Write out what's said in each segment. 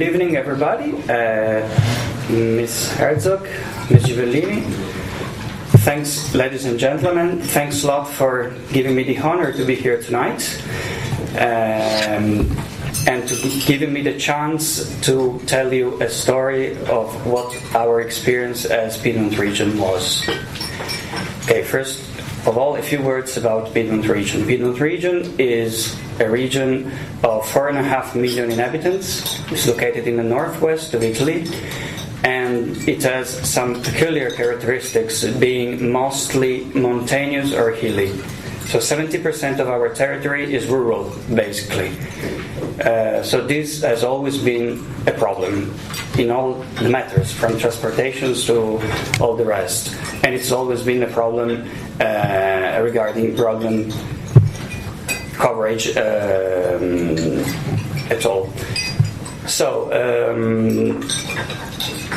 Good evening, everybody. Ms. Herzog, Ms. Givellini. Thanks, ladies and gentlemen. Thanks a lot for giving me the honor to be here tonight and to giving me the chance to tell you a story of what our experience as Piedmont region was. Okay, first of all, a few words about Piedmont region. Piedmont region is a region of 4.5 million inhabitants. It's located in the northwest of Italy, and it has some peculiar characteristics, being mostly mountainous or hilly. So 70% of our territory is rural, basically. So this has always been a problem in all the matters, from transportations to all the rest. And it's always been a problem regarding broadband coverage at all. So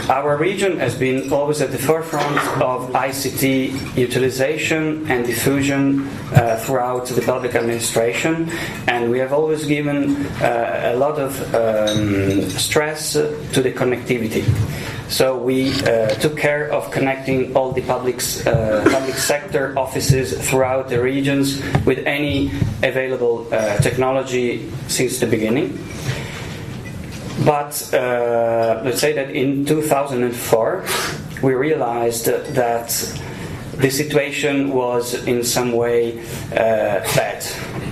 our region has been always at the forefront of ICT utilization and diffusion throughout the public administration, and we have always given a lot of stress to the connectivity. So we took care of connecting all the public sector offices throughout the regions with any available technology since the beginning. But let's say that in 2004 we realized that the situation was in some way bad,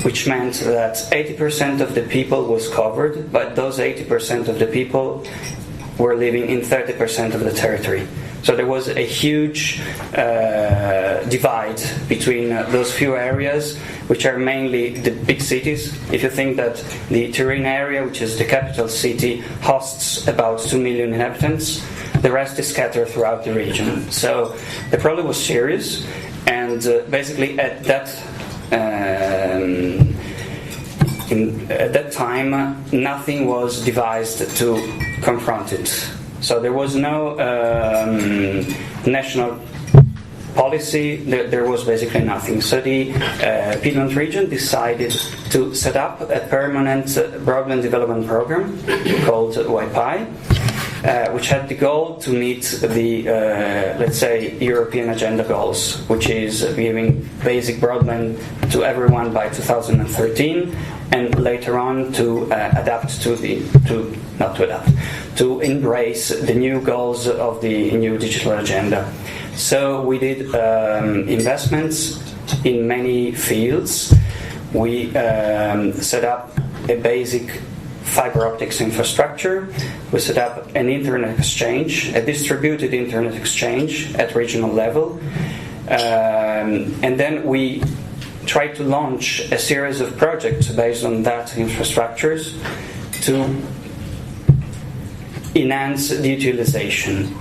which meant that 80% of the people was covered, but those 80% of the people were living in 30% of the territory. So there was a huge divide between those few areas, which are mainly the big cities. If you think that the Turin area, which is the capital city, hosts about 2 million inhabitants, the rest is scattered throughout the region. So the problem was serious, and basically at that time, nothing was devised to confront it. So there was no national policy, there was basically nothing. So the Piedmont region decided to set up a permanent broadband development program called WiPi, which had the goal to meet the, let's say, European agenda goals, which is giving basic broadband to everyone by 2013, and later on to to embrace the new goals of the new digital agenda. So we did investments in many fields. We set up a basic fiber optics infrastructure. We set up an internet exchange, a distributed internet exchange at regional level. And then we tried to launch a series of projects based on that infrastructures to enhance the utilization.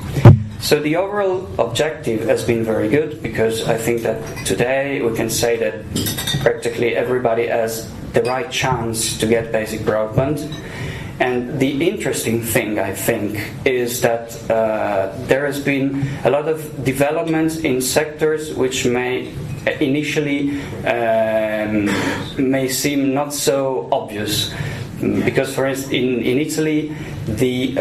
So the overall objective has been very good, because I think that today we can say that practically everybody has the right chance to get basic broadband. And the interesting thing, I think, is that there has been a lot of development in sectors which may initially may seem not so obvious. Because, for instance, in Italy, the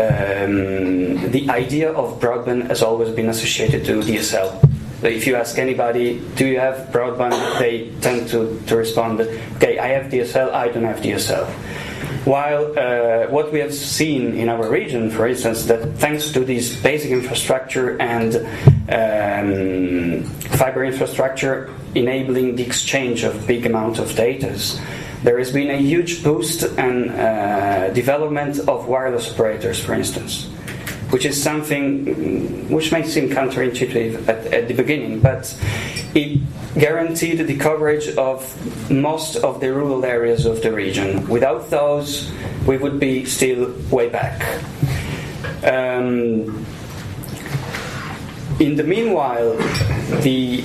idea of broadband has always been associated to DSL. So if you ask anybody, do you have broadband, they tend to respond, okay, I have DSL, I don't have DSL. While what we have seen in our region, for instance, that thanks to this basic infrastructure and fiber infrastructure enabling the exchange of big amount of data, there has been a huge boost and development of wireless operators, for instance, which is something which may seem counterintuitive at the beginning, but it guaranteed the coverage of most of the rural areas of the region. Without those, we would be still way back. In the meanwhile, the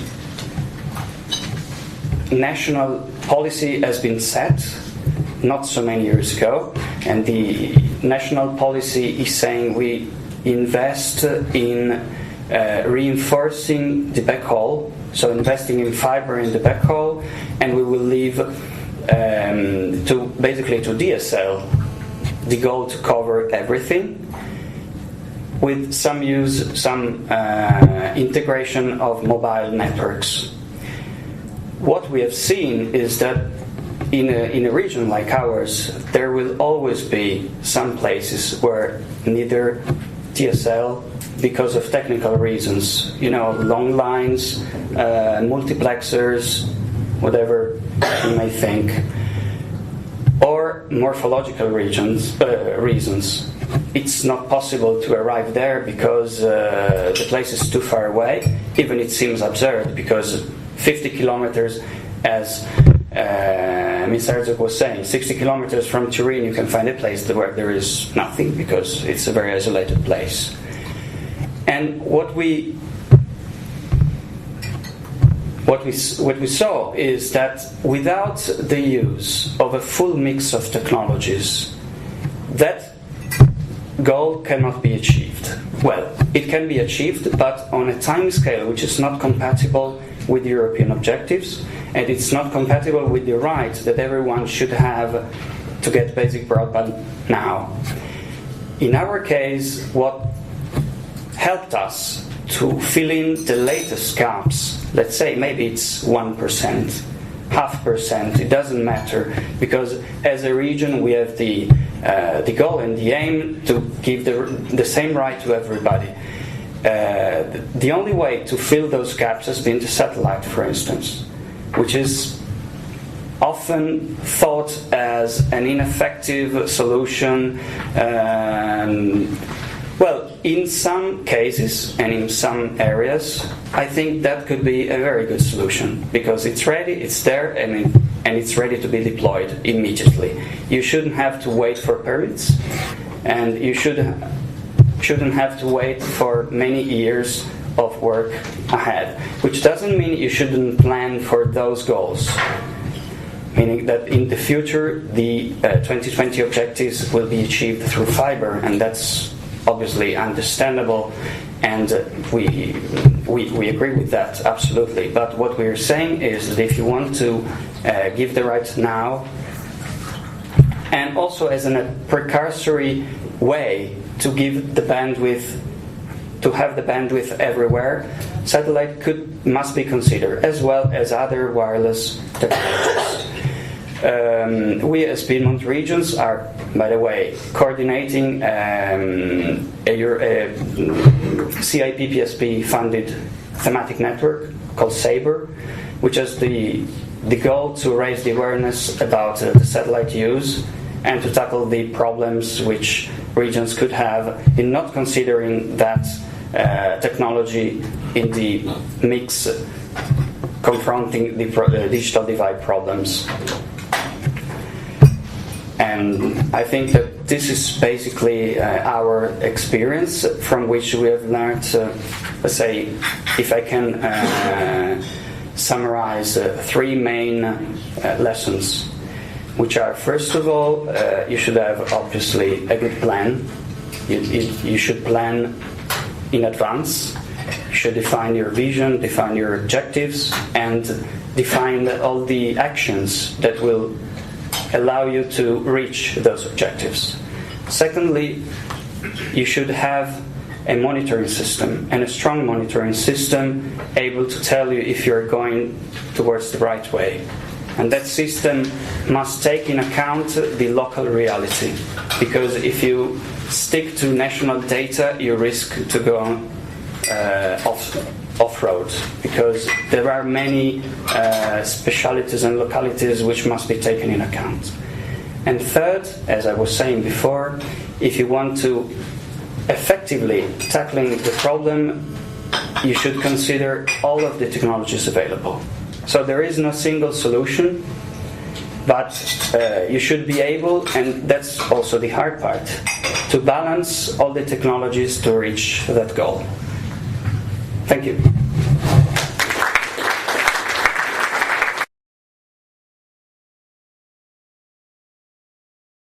national policy has been set not so many years ago, and the national policy is saying we invest in reinforcing the backhaul, so investing in fiber in the backhaul, and we will leave to DSL the goal to cover everything, with some integration of mobile networks. What we have seen is that in a region like ours, there will always be some places where neither DSL, because of technical reasons, long lines, multiplexers, whatever you may think, or morphological reasons, it's not possible to arrive there because the place is too far away. Even it seems absurd because 50 kilometers, as Mr. Herzog was saying, 60 kilometers from Turin you can find a place where there is nothing because it's a very isolated place. And what we saw is that without the use of a full mix of technologies, that goal cannot be achieved. Well, it can be achieved, but on a time scale which is not compatible with European objectives, and it's not compatible with the right that everyone should have to get basic broadband now. In our case, what helped us to fill in the latest gaps, let's say maybe it's 1%, 0.5%, it doesn't matter, because as a region we have the goal and the aim to give the same right to everybody. The only way to fill those gaps has been the satellite, for instance, which is often thought as an ineffective solution. Well, in some cases and in some areas, I think that could be a very good solution because it's ready, it's there, and it's ready to be deployed immediately. You shouldn't have to wait for permits, and you shouldn't have to wait for many years of work ahead, which doesn't mean you shouldn't plan for those goals, meaning that in the future the 2020 objectives will be achieved through fiber, and that's obviously understandable, and we agree with that absolutely. But what we're saying is that if you want to give the rights now, and also as a precursory way to give the bandwidth, to have the bandwidth everywhere, satellite must be considered, as well as other wireless technologies. We as Piedmont regions are, by the way, coordinating a CIP-PSP funded thematic network called SABRE, which has the goal to raise the awareness about the satellite use and to tackle the problems which regions could have in not considering that technology in the mix confronting the digital divide problems. And I think that this is basically our experience from which we have learned, let's say, if I can summarize 3 main lessons, which are, first of all, you should have obviously a good plan. You should plan in advance. You should define your vision, define your objectives, and define all the actions that will allow you to reach those objectives. Secondly, you should have a monitoring system, and a strong monitoring system able to tell you if you're going towards the right way. And that system must take in account the local reality, because if you stick to national data, you risk to go off-road, because there are many specialities and localities which must be taken in account. And third, as I was saying before, if you want to effectively tackling the problem, you should consider all of the technologies available. So there is no single solution, but you should be able, and that's also the hard part, to balance all the technologies to reach that goal. Thank you.